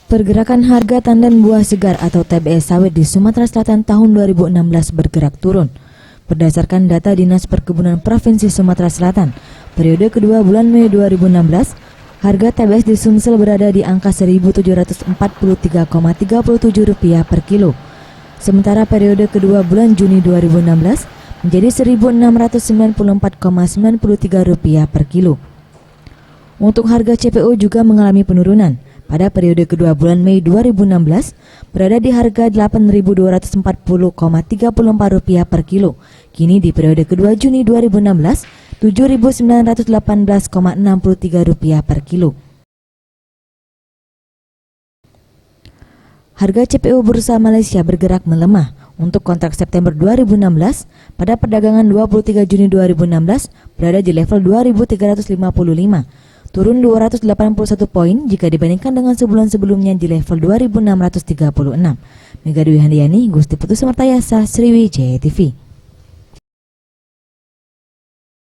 Pergerakan harga tandan buah segar atau TBS sawit di Sumatera Selatan tahun 2016 bergerak turun. Berdasarkan data Dinas Perkebunan Provinsi Sumatera Selatan, periode kedua bulan Mei 2016, harga TBS di Sumsel berada di angka Rp1.743,37 per kilo. Sementara periode kedua bulan Juni 2016 menjadi Rp1.694,93 per kilo. Untuk harga CPO juga mengalami penurunan. Pada periode kedua bulan Mei 2016 berada di harga Rp8.240,34 per kilo. Kini di periode kedua Juni 2016 Rp7.918,63 per kilo. Harga CPO Bursa Malaysia bergerak melemah. Untuk kontrak September 2016 pada perdagangan 23 Juni 2016 berada di level 2.355. Turun 281 poin jika dibandingkan dengan sebulan sebelumnya di level 2.636. Mega Dwi Handayani, Gusti Putu Semertayasa, Sriwijaya TV.